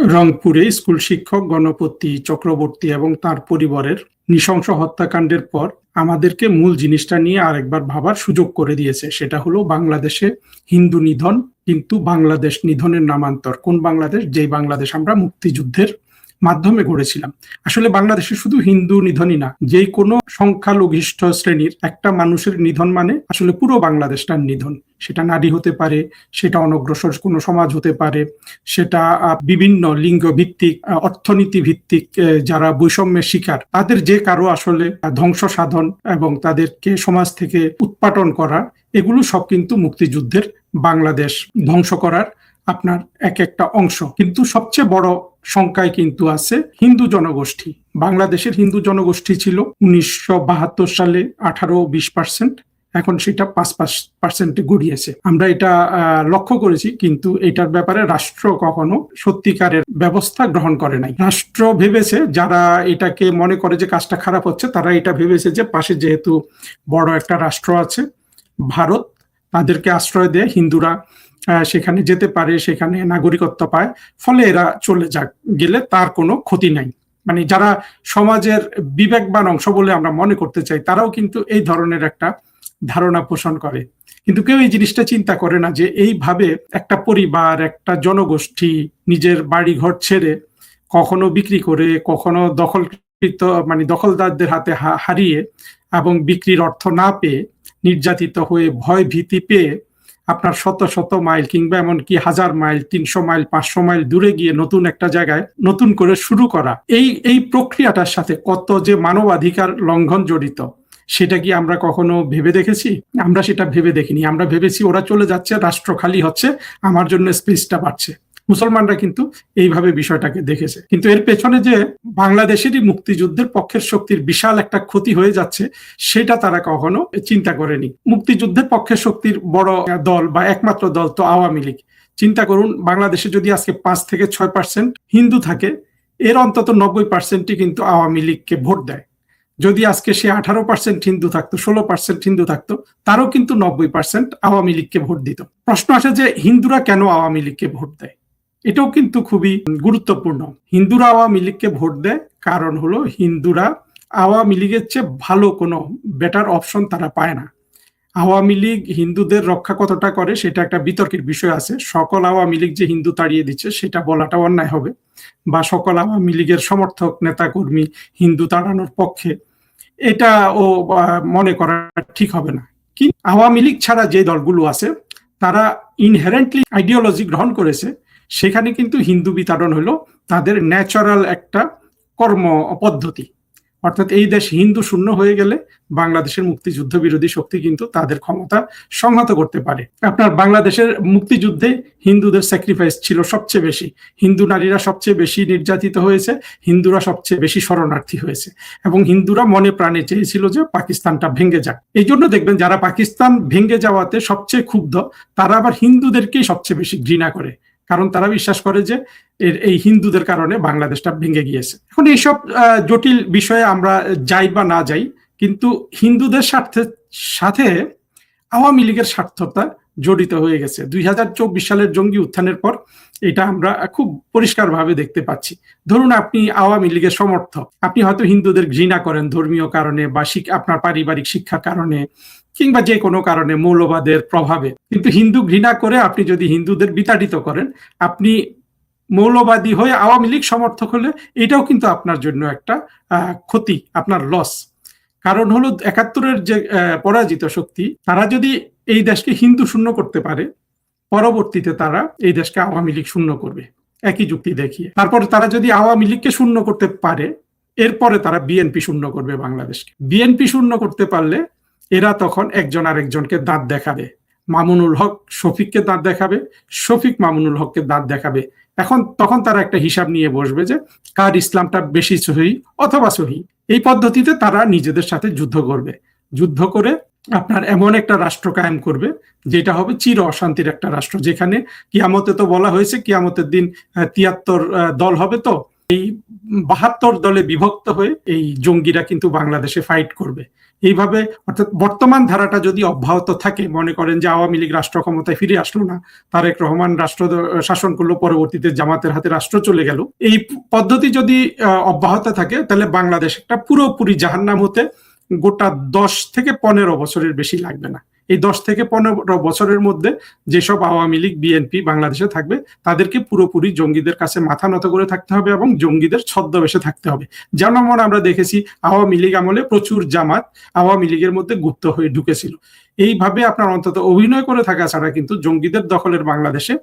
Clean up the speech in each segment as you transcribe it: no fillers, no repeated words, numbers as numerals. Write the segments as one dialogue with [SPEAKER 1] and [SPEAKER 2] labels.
[SPEAKER 1] রংপুরে স্কুল শিক্ষক গণপতি চক্রবর্তী এবং তার পরিবারের নৃশংস হত্যাকাণ্ডের পর আমাদেরকে মূল জিনিসটা নিয়ে আরেকবার ভাবার সুযোগ করে দিয়েছে। সেটা হলো বাংলাদেশে হিন্দু নিধন, কিন্তু বাংলাদেশ নিধনের নামান্তর। কোন বাংলাদেশ? যেই বাংলাদেশ আমরা মুক্তিযুদ্ধের মাধ্যমে গড়েছিলাম। আসলে বাংলাদেশে শুধু হিন্দু নিধনই না, যেই কোনো সংখ্যালঘিষ্ঠ শ্রেণীর একটা মানুষের নিধন মানে আসলে পুরো বাংলাদেশটার নিধন। সেটা নারী হতে পারে, সেটা অনগ্রসর কোনো সমাজ হতে পারে, সেটা বিভিন্ন লিঙ্গ ভিত্তিক, অর্থনীতি ভিত্তিক যারা বৈষম্যের শিকার, তাদের যে কারো আসলে ধ্বংস সাধন এবং তাদেরকে সমাজ থেকে উৎপাটন করা, এগুলো সব কিন্তু মুক্তিযুদ্ধের বাংলাদেশ ধ্বংস করার আপনার এক একটা অংশ। কিন্তু সবচেয়ে বড় সংখ্যায় কিন্তু আছে হিন্দু জনগোষ্ঠী। বাংলাদেশের হিন্দু জনগোষ্ঠী ছিল 1972 সালে 18-20%, এখন সেটা 5% গড়িয়েছে। আমরা এটা লক্ষ্য করেছি, কিন্তু এটার ব্যাপারে রাষ্ট্র কখনো সত্যিকারের ব্যবস্থা গ্রহণ করে নাই। রাষ্ট্র ভেবেছে, যারা এটাকে মনে করে যে কাজটা খারাপ হচ্ছে, তারা এটা ভেবেছে যে পাশে যেহেতু বড় একটা রাষ্ট্র আছে ভারত, তাদেরকে আশ্রয় দেয়, হিন্দুরা সেখানে যেতে পারে, সেখানে নাগরিকত্ব পায়, ফলে এরা চলে গেলে তার কোনো ক্ষতি নাই। মানে যারা সমাজের বিবেকবান অংশ বলে আমরা মনে করতে চাই, তারাও কিন্তু এই ধরনের একটা ধারণা পোষণ করে। কিন্তু কেউ এই জিনিসটা চিন্তা করে না যে এইভাবে একটা পরিবার, একটা জনগোষ্ঠী নিজের বাড়ি ঘর ছেড়ে, কখনো বিক্রি করে, কখনো দখলদারদের হাতে হারিয়ে এবং বিক্রির অর্থ না পেয়ে, নির্যাতিত হয়ে, ভয় ভীতি পেয়ে আপনার শত শত মাইল কিংবা এমনকি 1000 মাইল, 300 মাইল, 500 মাইল দূরে গিয়ে নতুন একটা জায়গায় নতুন করে শুরু করা, এই প্রক্রিয়াটার সাথে কত যে মানবাধিকার লঙ্ঘন জড়িত, সেটা কি আমরা কখনো ভেবে দেখেছি? আমরা সেটা ভেবে দেখিনি। আমরা ভেবেছি ওরা চলে যাচ্ছে, রাষ্ট্র খালি হচ্ছে, আমার জন্য স্পেসটা বাড়ছে। মুসলমানরা কিন্তু এইভাবে বিষয়টাকে দেখেছে। কিন্তু এর পেছনে যে বাংলাদেশেরই মুক্তিযুদ্ধের পক্ষের শক্তির বিশাল একটা ক্ষতি হয়ে যাচ্ছে, সেটা তারা কখনো চিন্তা করেনি। মুক্তিযুদ্ধের পক্ষের শক্তির বড় দল বা একমাত্র দল তো আওয়ামী লীগ। চিন্তা করুন, বাংলাদেশে যদি আজকে 5-6% হিন্দু থাকে, এর অন্তত 90%ই কিন্তু আওয়ামী লীগকে ভোট দেয়। যদি আজকে সে 18% হিন্দু থাকতো, 16% হিন্দু থাকতো, তারও কিন্তু 90% আওয়ামী লীগকে ভোট দিত। প্রশ্ন আসে যে হিন্দুরা কেন আওয়ামী লীগকে ভোট দেয়? এটাও কিন্তু খুবই গুরুত্বপূর্ণ। হিন্দুরা আওয়ামী লীগকে ভোট দেয় কারণ হলো হিন্দুরা আওয়ামী লীগের চেয়ে ভালো কোনো বেটার অপশন তারা পায় না। আওয়ামী লীগ হিন্দুদের রক্ষা কতটা করে সেটা একটা বিতর্কের বিষয় আছে। সকল আওয়ামী লীগ যে হিন্দু তাড়িয়ে দিচ্ছে সেটা বলাটা অন্যায় হবে, বা সকল আওয়ামী লীগের সমর্থক নেতাকর্মী হিন্দু তাড়ানোর পক্ষে, এটা ও মনে করা ঠিক হবে না। কিন্তু আওয়ামী লীগ ছাড়া যে দলগুলো আছে, তারা ইনহেরেন্টলি আইডিওলজি গ্রহণ করেছে, সেখানে কিন্তু হিন্দু বিতাড়ন হলো তাদের ন্যাচারাল একটা কর্ম পদ্ধতি। অর্থাৎ এই দেশ হিন্দু শূন্য হয়ে গেলে বাংলাদেশের মুক্তিযুদ্ধ বিরোধী শক্তি কিন্তু তাদের ক্ষমতা সংহত করতে পারে। আপনার বাংলাদেশের মুক্তিযুদ্ধে হিন্দুদের স্যাক্রিফাইস ছিল সবচেয়ে বেশি, হিন্দু নারীরা সবচেয়ে বেশি নির্যাতিত হয়েছে, হিন্দুরা সবচেয়ে বেশি শরণার্থী হয়েছে, এবং হিন্দুরা মনে প্রাণে চেয়েছিল যে পাকিস্তানটা ভেঙে যাক। এই জন্য দেখবেন যারা পাকিস্তান ভেঙে যাওয়াতে সবচেয়ে ক্ষুব্ধ, তারা আবার হিন্দুদেরকেই সবচেয়ে বেশি ঘৃণা করে, কারণ তারা বিশ্বাস করে যে এই হিন্দুদের কারণে বাংলাদেশটা ভেঙে গিয়েছে। এখন এইসব জটিল বিষয়ে আমরা যাই বা না যাই, কিন্তু হিন্দুদের স্বার্থের সাথে আওয়ামী লীগের স্বার্থতা জড়িত হয়ে গেছে। 2024 সালের জঙ্গি উত্থানের পর এটা আমরা খুব পরিষ্কারভাবে দেখতে পাচ্ছি। ধরুন আপনি আওয়ামী লীগের সমর্থক, আপনি হয়তো হিন্দুদের ঘৃণা করেন ধর্মীয় কারণে বা আপনার পারিবারিক শিক্ষার কারণে কিংবা যে কোনো কারণে, মৌলবাদের প্রভাবে, কিন্তু হিন্দু ঘৃণা করে আপনি যদি হিন্দুদের বিতাড়িত করেন, আপনি মৌলবাদী হয়ে আওয়ামী লীগ সমর্থক হলে এটাও কিন্তু আপনার জন্য একটা ক্ষতি, আপনার লস। কারণ হলো 71-এর যে পরাজিত শক্তি, তারা যদি এই দেশকে হিন্দু শূন্য করতে পারে, পরবর্তীতে তারা এই দেশকে আওয়ামী লীগ শূন্য করবে একই যুক্তি দেখিয়ে। তারপর তারা যদি আওয়ামী লীগকে শূন্য করতে পারে, এরপরে তারা বিএনপি শূন্য করবে বাংলাদেশকে। বিএনপি শূন্য করতে পারলে এরা তখন একজন আরেকজনকে দাঁত দেখাবে। মামুনুল হক শফিককে দাঁত দেখাবে, শফিক মামুনুল হককে দাঁত দেখাবে। তখন তারা একটা হিসাব নিয়ে বসবে যে কার ইসলামটা বেশি সহি অথবা সহি। এই পদ্ধতিতে তারা নিজেদের সাথে যুদ্ধ করবে। যুদ্ধ করে আপনার এমন একটা রাষ্ট্র কায়েম করবে যেটা হবে চির অশান্তির একটা রাষ্ট্র, যেখানে কিয়ামতে তো বলা হয়েছে কিয়ামতের দিন 73 দল হবে। তো 72 দলে বিভক্ত হয়ে এই জঙ্গিরা কিন্তু বাংলাদেশে ফাইট করবে। এইভাবে অর্থাৎ বর্তমান ধারাটা যদি অব্যাহত থাকে, মনে করেন যে আওয়ামী লীগ রাষ্ট্র ক্ষমতায় ফিরে আসলো না, তারেক রহমান রাষ্ট্র শাসন করলো, পরবর্তীতে জামাতের হাতে রাষ্ট্র চলে গেল, এই পদ্ধতি যদি অব্যাহত থাকে তাহলে বাংলাদেশ একটা পুরোপুরি জাহান্নাম হতে গোটা 10 থেকে 15 বছরের বেশি লাগবে না। এই 10 থেকে 15 বছরের মধ্যে যেসব আওয়ামী লীগ বিএনপি বাংলাদেশে থাকবে তাদেরকে পুরোপুরি জঙ্গিদের কাছে মাথা নত করে থাকতে হবে এবং জঙ্গিদের ছদ্মবেশে থাকতে হবে। যেমন আমরা দেখেছি আওয়ামী লীগ আমলে প্রচুর জামাত আওয়ামী লীগের মধ্যে গুপ্ত হয়ে ঢুকেছিল। এইভাবে আপনার অন্তত অভিনয় করে থাকা ছাড়া কিন্তু জঙ্গিদের দখলের বাংলাদেশে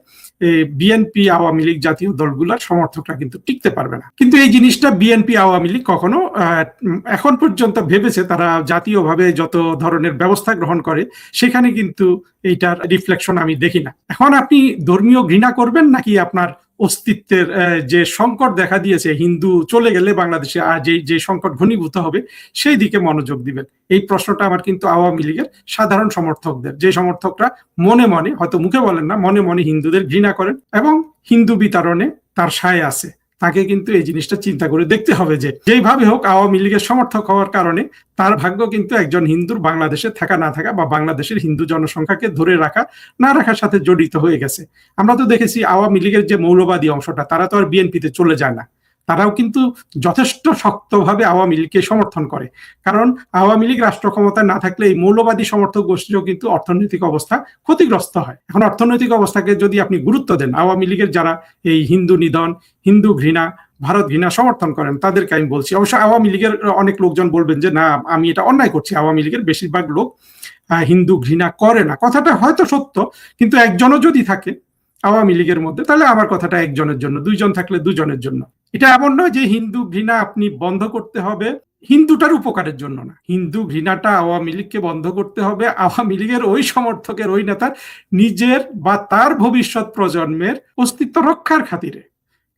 [SPEAKER 1] বিএনপি আওয়ামী লীগ জাতীয় দলগুলোর সমর্থকরা কিন্তু টিকতে পারবে না। কিন্তু এই জিনিসটা বিএনপি আওয়ামী লীগ কখনো এখন পর্যন্ত ভেবেছে, তারা জাতীয়ভাবে যত ধরনের ব্যবস্থা গ্রহণ করে সেখানে কিন্তু এইটার রিফ্লেকশন আমি দেখি না। এখন আপনি ধর্মীয় ঘৃণা করবেন নাকি আপনার অস্তিত্বের যে সংকট দেখা দিয়েছে, হিন্দু চলে গেলে বাংলাদেশে আর যে সংকট ঘনীভূত হবে সেই দিকে মনোযোগ দিবেন? এই প্রশ্নটা আমার কিন্তু আওয়ামী লীগের সাধারণ সমর্থকদের, যে সমর্থকরা মনে মনে, হয়তো মুখে বলেন না, মনে মনে হিন্দুদের ঘৃণা করেন এবং হিন্দু বিতাড়নে তার সায় আছে, তাকে কিন্তু এই জিনিসটা চিন্তা করে দেখতে হবে যে যেইভাবে হোক আওয়ামী লীগের সমর্থক হওয়ার কারণে তার ভাগ্য কিন্তু একজন হিন্দুর বাংলাদেশে থাকা না থাকা বা বাংলাদেশের হিন্দু জনসংখ্যাকে ধরে রাখা না রাখার সাথে জড়িত হয়ে গেছে। আমরা তো দেখেছি আওয়ামী লীগের যে মৌলবাদী অংশটা, তারা তো আর বিএনপিতে চলে যায় না, তারাও কিন্তু যথেষ্ট শক্তভাবে আওয়ামী লীগকে সমর্থন করে। কারণ আওয়ামী লীগ রাষ্ট্র ক্ষমতায় না থাকলে এই মৌলবাদী সমর্থক গোষ্ঠীও কিন্তু অর্থনৈতিক অবস্থা ক্ষতিগ্রস্ত হয়। এখন অর্থনৈতিক অবস্থাকে যদি আপনি গুরুত্ব দেন, আওয়ামী লীগের যারা এই হিন্দু নিধন, হিন্দু ঘৃণা, ভারত ঘৃণা সমর্থন করেন তাদেরকে আমি বলছি, অবশ্য আওয়ামী লীগের অনেক লোকজন বলবেন যে না আমি এটা অন্যায় করছি, আওয়ামী লীগের বেশিরভাগ লোক হিন্দু ঘৃণা করে না। কথাটা হয়তো সত্য, কিন্তু একজনও যদি থাকে আওয়ামী লীগের মধ্যে তাহলে আমার কথাটা একজনের জন্য, দুইজন থাকলে দুজনের জন্য। এটা এমন নয় যে হিন্দু ঘৃণা আপনি বন্ধ করতে হবে হিন্দুটার উপকারের জন্য না, হিন্দু ঘৃণাটা আওয়ামী লীগকে বন্ধ করতে হবে আওয়ামী লীগের ওই সমর্থকের, ওই নেতার নিজের বা তার ভবিষ্যৎ প্রজন্মের অস্তিত্ব রক্ষার খাতিরে।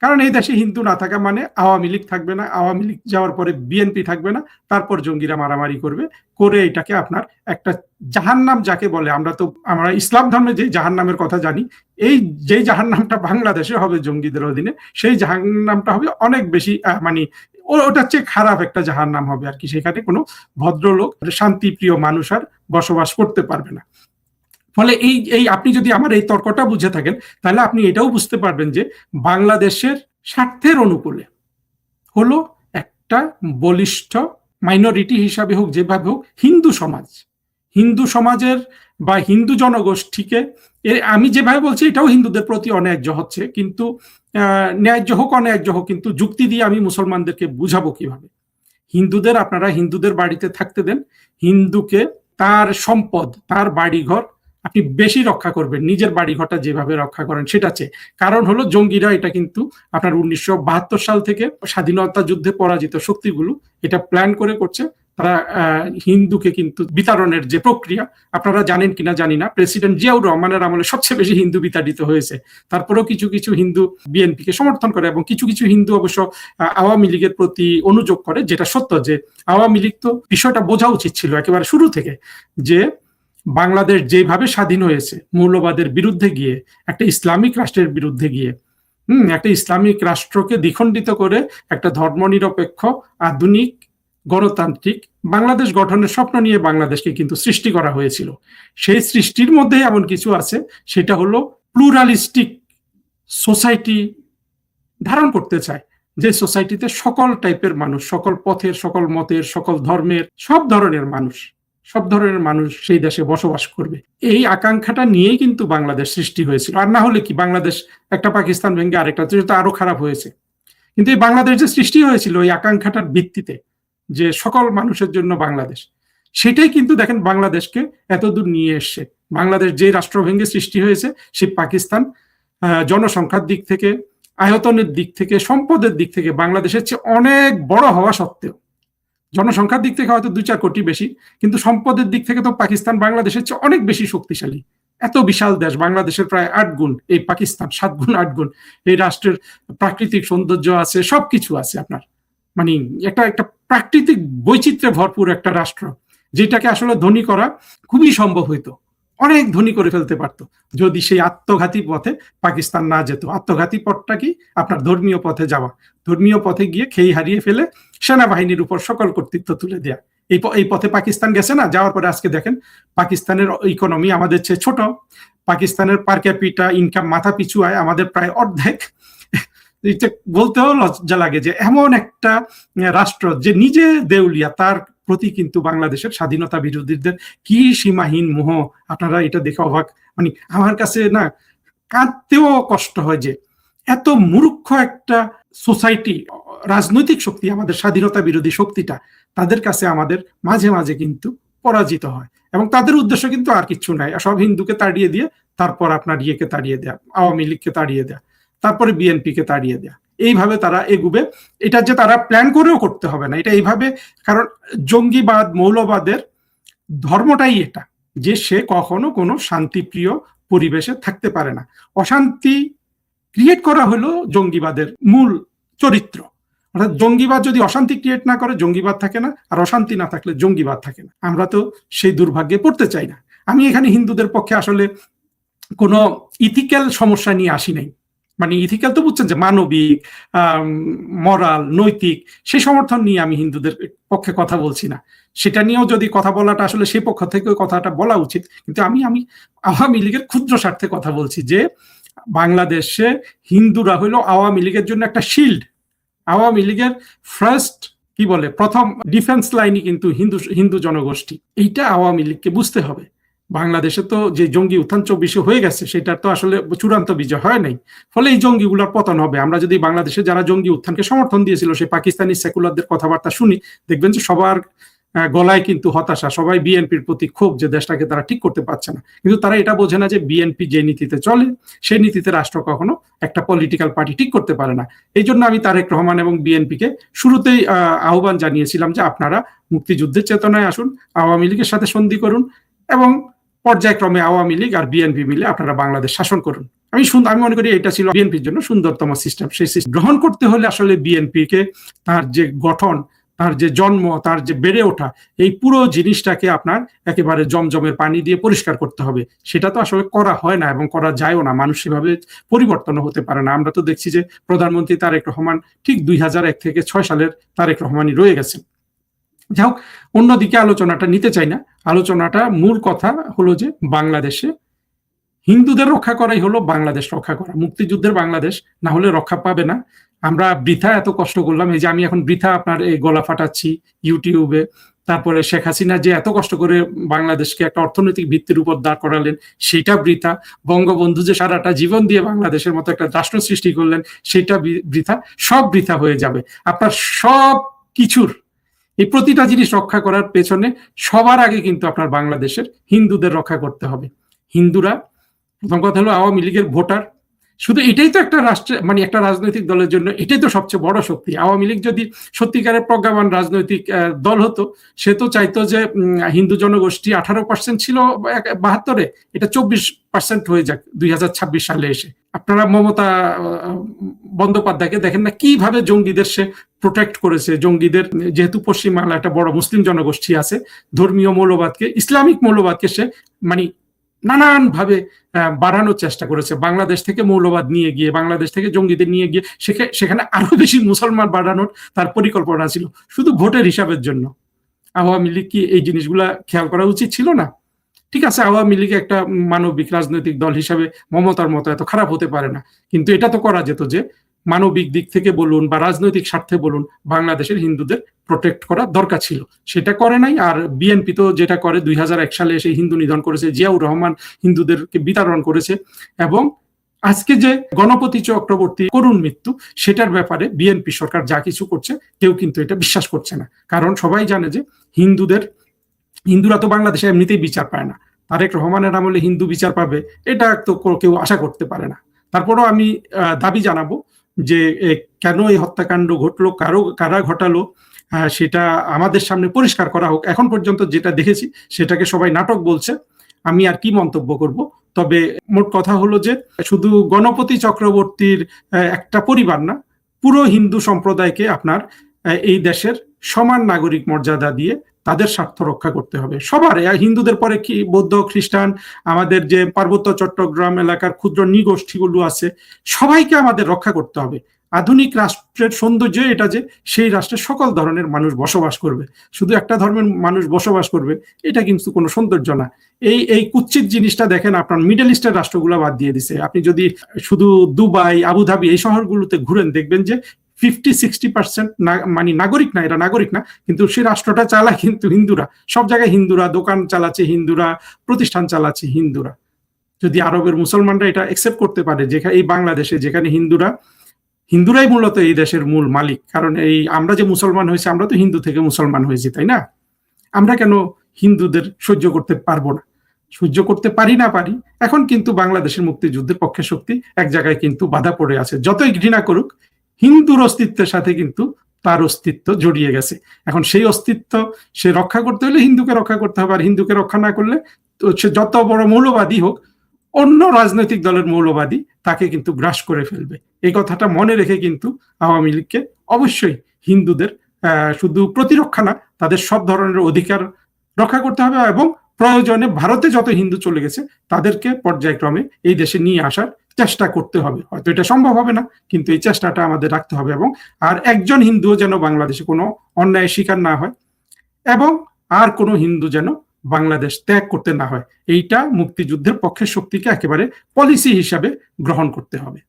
[SPEAKER 1] কারণ এই দেশে হিন্দু না থাকা মানে আওয়ামী লীগ থাকবে না, আওয়ামী লীগ যাওয়ার পরে বিএনপি থাকবে না, তারপর জঙ্গিরা মারামারি করবে, করে এটাকে আপনার একটা জাহান্নাম যাকে বলে, আমরা ইসলাম ধর্মে যে জাহান্নামের কথা জানি, এই যে জাহান্নামটা বাংলাদেশে হবে জঙ্গিদের অধীনে, সেই জাহান্নামটা হবে অনেক বেশি মানে ওটার চেয়ে খারাপ একটা জাহান্নাম হবে আর কি। সেখানে কোনো ভদ্রলোক শান্তিপ্রিয় মানুষ আর বসবাস করতে পারবে না। ফলে এই আপনি যদি আমার এই তর্কটা বুঝে থাকেন তাহলে আপনি এটাও বুঝতে পারবেন যে বাংলাদেশের স্বার্থের অনুকূলে হলো একটা বলিষ্ঠ মাইনরিটি হিসাবে হোক, যেভাবে হোক, হিন্দু সমাজের বা হিন্দু জনগোষ্ঠীকে, আমি যেভাবে বলছি এটাও হিন্দুদের প্রতি অন্যায্য হচ্ছে, কিন্তু ন্যায্য হোক অন্যায্য হোক, কিন্তু যুক্তি দিয়ে আমি মুসলমানদেরকে বুঝাবো কিভাবে। আপনারা হিন্দুদের বাড়িতে থাকতে দেন, হিন্দুকে তার সম্পদ, তার বাড়িঘর আপনি বেশি রক্ষা করবেন নিজের বাড়িঘরটা যেভাবে রক্ষা করেন সেটা চেয়ে। কারণ হলো জঙ্গিরা এটা কিন্তু আপনার 1972 সাল থেকে স্বাধীনতা যুদ্ধে পরাজিত শক্তিগুলো এটা প্ল্যান করে করছে। তারা হিন্দুকে কিন্তু বিতাড়নের যে প্রক্রিয়া, আপনারা জানেন কিনা জানি না, প্রেসিডেন্ট জিয়াউর রহমানের আমলে সবচেয়ে বেশি হিন্দু বিতাড়িত হয়েছে। তারপরেও কিছু কিছু হিন্দু বিএনপিকে সমর্থন করে এবং কিছু কিছু হিন্দু অবশ্য আওয়ামী লীগের প্রতি অনুযোগ করে, যেটা সত্য যে আওয়ামী লীগ তো বিষয়টা বোঝা উচিত ছিল একেবারে শুরু থেকে, যে বাংলাদেশ যেভাবে স্বাধীন হয়েছে মৌলবাদের বিরুদ্ধে গিয়ে, একটা ইসলামিক রাষ্ট্রের বিরুদ্ধে গিয়ে, একটা ইসলামিক রাষ্ট্রকে দ্বিখণ্ডিত করে একটা ধর্মনিরপেক্ষ আধুনিক গণতান্ত্রিক বাংলাদেশ গঠনের স্বপ্ন নিয়ে বাংলাদেশকে কিন্তু সৃষ্টি করা হয়েছিল। সেই সৃষ্টির মধ্যে এমন কিছু আছে, সেটা হলো প্লুরালিস্টিক সোসাইটি ধারণ করতে চায়, যে সোসাইটিতে সকল টাইপের মানুষ, সকল পথের, সকল মতের, সকল ধর্মের, সব ধরনের মানুষ সেই দেশে বসবাস করবে। এই আকাঙ্ক্ষাটা নিয়েই কিন্তু বাংলাদেশ সৃষ্টি হয়েছিল। আর না হলে কি বাংলাদেশ একটা পাকিস্তান ভেঙে আরেকটা, তো আরো খারাপ হয়েছে। কিন্তু এই বাংলাদেশ যে সৃষ্টি হয়েছিল এই আকাঙ্ক্ষাটার ভিত্তিতে, যে সকল মানুষের জন্য বাংলাদেশ, সেটাই কিন্তু দেখেন বাংলাদেশকে এতদূর নিয়ে এসছে। বাংলাদেশ যে রাষ্ট্র ভেঙে সৃষ্টি হয়েছে, সেই পাকিস্তান জনসংখ্যার দিক থেকে, আয়তনের দিক থেকে, সম্পদের দিক থেকে বাংলাদেশের চেয়ে অনেক বড় হওয়া সত্ত্বেও, জনসংখ্যার দিক থেকে হয়তো 2-4 কোটি বেশি, কিন্তু সম্পদের দিক থেকে তো পাকিস্তান বাংলাদেশের চেয়ে অনেক বেশি শক্তিশালী। এত বিশাল দেশ, বাংলাদেশের প্রায় 8 গুণ, এই পাকিস্তান 7 গুণ 8 গুণ। এই রাষ্ট্রের প্রাকৃতিক সৌন্দর্য আছে, সবকিছু আছে আপনার, মানে একটা প্রাকৃতিক বৈচিত্র্যে ভরপুর একটা রাষ্ট্র, যেটাকে আসলে ধনী করা খুবই সম্ভব হইতো অনেক ধনী করে ফেলতে পারতো যদি সেই আত্মঘাতী পথে পাকিস্তান না যেত। আত্মঘাতী পথটা কি? আপনার ধর্মীয় পথে যাওয়া, ধর্মীয় পথে গিয়ে খেই হারিয়ে ফেলে সেনাবাহিনীর উপর সকল কর্তৃত্ব তুলে দেয়া। এই পথে পাকিস্তান গেছে না, যাওয়ার পরে আজকে দেখেন পাকিস্তানের ইকোনমি আমাদের চেয়ে ছোট, পাকিস্তানের পার ক্যাপিটা ইনকাম মাথা পিছু আয় আমাদের প্রায় অর্ধেক। এটা বলতেও লজ্জা লাগে যে এমন একটা রাষ্ট্র যে নিজে দেউলিয়া, তার প্রতি কিন্তু বাংলাদেশের স্বাধীনতা বিরোধীদের কি সীমাহীন মোহ। আপনারা এটা দেখে অবাক, মানে আমার কাছে না কাঁদতেও কষ্ট হয় যে এত মূর্খ একটা সোসাইটি, রাজনৈতিক শক্তি, আমাদের স্বাধীনতা বিরোধী শক্তিটা তাদের কাছে আমাদের মাঝে মাঝে কিন্তু পরাজিত হয়। এবং তাদের উদ্দেশ্য কিন্তু আর কিছু নাই, সব হিন্দুকে তাড়িয়ে দিয়ে তারপর আপনার ইয়েকে তাড়িয়ে দেয়া, আওয়ামী লীগকে তাড়িয়ে দেয়া, তারপরে বিএনপি কে তাড়িয়ে দেয়া। এইভাবে তারা এগুবে। এটা যে তারা প্ল্যান করেও করতে হবে না, এটা এইভাবে, কারণ জঙ্গিবাদ মৌলবাদের ধর্মটাই এটা যে সে কখনো কোনো শান্তিপ্রিয় পরিবেশে থাকতে পারে না। অশান্তি ক্রিয়েট করা হলো জঙ্গিবাদের মূল চরিত্র। অর্থাৎ জঙ্গিবাদ যদি অশান্তি ক্রিয়েট না করে জঙ্গিবাদ থাকে না, আর অশান্তি না থাকলে জঙ্গিবাদ থাকে না। আমরা তো সেই দুর্ভাগ্যে পড়তে চাই না। আমি এখানে হিন্দুদের পক্ষে আসলে কোনো ইথিক্যাল সমস্যা নিয়ে আসি নাই, মানে ইথিক্যাল তো বুঝছেন যে মানবিক, মরাল, নৈতিক, সেই সমর্থন নিয়ে আমি হিন্দুদের পক্ষে কথা বলছি না। সেটা নিয়েও যদি কথা বলাটা আসলে সেই পক্ষ থেকে কথাটা বলা উচিত, কিন্তু আমি আওয়ামী লীগের ক্ষুদ্র স্বার্থে কথা বলছি যে বাংলাদেশে হিন্দুরা হইল আওয়ামী লীগের জন্য একটা শিল্ড। আওয়ামী লীগের ফার্স্ট কি বলে প্রথম ডিফেন্স লাইনই কিন্তু হিন্দু জনগোষ্ঠী। এইটা আওয়ামী লীগকে বুঝতে হবে। বাংলাদেশে তো যে জঙ্গি উত্থান 24-এ হয়ে গেছে, সেটার তো আসলে চূড়ান্ত বিজয় হয় নাই, ফলে এই জঙ্গিগুলোর পতন হবে। আমরা যদি বাংলাদেশে যারা জঙ্গি উত্থানকে সমর্থন দিয়েছিল সেই পাকিস্তানি সেকুলারদের কথাবার্তা শুনি, দেখবেন যে সবার গলায় কিন্তু হতাশা, সবাই বিএনপির প্রতি ক্ষোভ যে দেশটাকে তারা ঠিক করতে পারছে না। কিন্তু তারা এটা বোঝে না যে বিএনপি যে নীতিতে চলে সেই নীতিতে রাষ্ট্র কখনো একটা পলিটিক্যাল পার্টি ঠিক করতে পারে না। এই জন্য আমি তারেক রহমান এবং বিএনপিকে শুরুতেই আহ্বান জানিয়েছিলাম যে আপনারা মুক্তিযুদ্ধের চেতনায় আসুন, আওয়ামী লীগের সাথে সন্ধি করুন এবং পর্যায়ক্রমে আওয়ামী লীগ আর বিএনপি মিলে আপনারা বাংলাদেশ শাসন করুন। আমি মনে করি এটা ছিল বিএনপির জন্য সুন্দরতম সিস্টেম। সেই সিস্টেম গ্রহণ করতে হলে আসলে বিএনপিকে তার যে গঠন, তার যে জন্ম, তার যে বেড়ে ওঠা, এই পুরো জিনিসটাকে আপনার একেবারে জমজমের পানি দিয়ে পরিষ্কার করতে হবে। সেটা তো আসলে করা হয় না এবং করা যায়ও না, মানুষ সেভাবে পরিবর্তন হতে পারে না। আমরা তো দেখছি যে প্রধানমন্ত্রী তারেক রহমান ঠিক 2001 থেকে 6 সালের তারেক রহমানই রয়ে গেছেন। যাই হোক, অন্যদিকে আলোচনাটা নিতে চাই না। আলোচনাটা মূল কথা হলো যে বাংলাদেশে হিন্দুদের রক্ষা করাই হলো বাংলাদেশ রক্ষা করা। মুক্তিযুদ্ধের বাংলাদেশ না হলে রক্ষা পাবে না। আমরা বৃথা এত কষ্ট করলাম, এই যে আমি এখন বৃথা আপনার এই গলা ফাটাচ্ছি ইউটিউবে। তারপরে শেখ হাসিনা যে এত কষ্ট করে বাংলাদেশকে একটা অর্থনৈতিক ভিত্তির উপর দাঁড় করালেন, সেটা বৃথা। বঙ্গবন্ধু যে সারাটা জীবন দিয়ে বাংলাদেশের মতো একটা রাষ্ট্র সৃষ্টি করলেন, সেটা বৃথা। সব বৃথা হয়ে যাবে। আপনার সব কিছুর এই প্রতিটা জিনিস রক্ষা করার পেছনে সবার আগে কিন্তু আপনার বাংলাদেশের হিন্দুদের রক্ষা করতে হবে। হিন্দুরা প্রথম কথা হলো আওয়ামী লীগের ভোটার। শুধু এটাই তো একটা রাষ্ট্রে, মানে একটা রাজনৈতিক দলের জন্য এটাই তো সবচেয়ে বড় শক্তি। আওয়ামী লীগ যদি সত্যিকারের প্রজ্ঞাবান রাজনৈতিক দল হতো, সে তো চাইতো যে হিন্দু জনগোষ্ঠী 18% ছিল 72-এ, এটা 24% হয়ে যাক 2026 সালে এসে। আপনারা মমতা বন্দ্যোপাধ্যায়কে দেখেন না কিভাবে জঙ্গিদের সে প্রোটেক্ট করেছে। জঙ্গিদের, যেহেতু পশ্চিমবাংলা একটা বড় মুসলিম জনগোষ্ঠী আছে, ধর্মীয় মৌলবাদকে, ইসলামিক মৌলবাদকে সে মানে নানান ভাবে বাড়ানোর চেষ্টা করেছে। বাংলাদেশ থেকে মৌলবাদ নিয়ে গিয়ে, বাংলাদেশ থেকে জঙ্গিদের নিয়ে গিয়ে সেখানে আরো বেশি মুসলমান বাড়ানোর তার পরিকল্পনা ছিল, শুধু ভোটের হিসাবের জন্য। আওয়ামী লীগ কি এই জিনিসগুলা খেয়াল করা উচিত ছিল না? ঠিক আছে, আওয়ামী লীগ একটা মানবিক রাজনৈতিক দল হিসাবে মমতার মতো এত খারাপ হতে পারে না, কিন্তু এটা তো করা যেত যে মানবিক দিক থেকে বলুন বা রাজনৈতিক স্বার্থে বলুন, বাংলাদেশের হিন্দুদের প্রোটেক্ট করা দরকার ছিল, সেটা করে নাই। আর বিএনপি তো যেটা করে, 2001 সালে এসে হিন্দু নিধন করেছে, জিয়াউর রহমান হিন্দুদেরকে বিতাড়ন করেছে, এবং আজকে যে গণপতি চক্রবর্তী করুণ মৃত্যু, সেটার ব্যাপারে বিএনপি সরকার যা কিছু করছে কেউ কিন্তু এটা বিশ্বাস করছে না। কারণ সবাই জানে যে হিন্দুরা তো বাংলাদেশে এমনিতেই বিচার পায় না। তারেক রহমানের আমলে হিন্দু বিচার পাবে এটা তো কেউ আশা করতে পারে না। তারপরও আমি দাবি জানাবো যে কেন এই হত্যাকাণ্ড ঘটলো, কারা ঘটালো, সেটা আমাদের সামনে পরিষ্কার করা হোক। এখন পর্যন্ত যেটা দেখেছি সেটাকে সবাই নাটক বলছে, আমি আর কি মন্তব্য করব। তবে মোট কথা হলো যে শুধু গণপতি চক্রবর্তীর একটা পরিবার না, পুরো হিন্দু সম্প্রদায়কে আপনার এই দেশের সমান নাগরিক মর্যাদা দিয়ে তাদের স্বার্থ রক্ষা করতে হবে সবার। হিন্দুদের পরে কি বৌদ্ধ, খ্রিস্টান, আমাদের যে পার্বত্য চট্টগ্রাম এলাকার ক্ষুদ্র নৃগোষ্ঠীগুলো আছে, সবাইকে আমাদের রক্ষা করতে হবে। আধুনিক রাষ্ট্রের সৌন্দর্য এটা যে সেই রাষ্ট্রে সকল ধরনের মানুষ বসবাস করবে, শুধু একটা ধর্মের মানুষ বসবাস করবে এটা কিন্তু কোনো সৌন্দর্য না। এই কুৎসিত জিনিসটা দেখেন আপনার মিডল ইস্টের রাষ্ট্রগুলো বাদ দিয়ে দিছে। আপনি যদি শুধু দুবাই, আবুধাবি এই শহরগুলোতে ঘুরেন দেখবেন যে 50-60% মানে নাগরিক না, এরা নাগরিক না, কিন্তু সেই রাষ্ট্রটা চালায় কিন্তু হিন্দুরা। সব জায়গায় হিন্দুরা, দোকান চালাচ্ছে হিন্দুরা, প্রতিষ্ঠান চালাচ্ছে হিন্দুরা। যদি আরবের মুসলমানরা এটা একসেপ্ট করতে পারে, যেখানে এই বাংলাদেশে যেখানে হিন্দুরাই মূলত এই দেশের মূল মালিক, কারণ এই আমরা যে মুসলমান হয়েছি আমরা তো হিন্দু থেকে মুসলমান হয়েছি, তাই না? আমরা কেন হিন্দুদের সহ্য করতে পারবো না? সহ্য করতে পারি না পারি, এখন কিন্তু বাংলাদেশের মুক্তিযুদ্ধের পক্ষে শক্তি এক জায়গায় কিন্তু বাধা পড়ে আছে। যতই ঘৃণা করুক, হিন্দুর অস্তিত্বের সাথে কিন্তু তার অস্তিত্ব জড়িয়ে গেছে। এখন সেই অস্তিত্ব সে রক্ষা করতে হলে হিন্দুকে রক্ষা করতে হবে, আর হিন্দুকে রক্ষা না করলে তো সে যত বড় মৌলবাদী হোক, অন্য রাজনৈতিক দলের মৌলবাদী তাকে কিন্তু গ্রাস করে ফেলবে। এই কথাটা মনে রেখে কিন্তু আওয়ামী লীগকে অবশ্যই হিন্দুদের শুধু প্রতিরক্ষা না, তাদের সব ধরনের অধিকার রক্ষা করতে হবে, এবং প্রয়োজনে ভারতে যত হিন্দু চলে গেছে তাদেরকে পর্যায়ক্রমে এই দেশে নিয়ে আসার চেষ্টা করতে হবে। হয়তো এটা সম্ভব হবে না, কিন্তু এই চেষ্টাটা আমাদের রাখতে হবে। এবং আর একজন হিন্দুও যেন বাংলাদেশে কোনো অন্যায়ের শিকার না হয়, এবং আর কোনো হিন্দু যেন বাংলাদেশ ত্যাগ করতে না হয়, এইটা মুক্তিযুদ্ধের পক্ষের শক্তিকে একেবারে পলিসি হিসাবে গ্রহণ করতে হবে।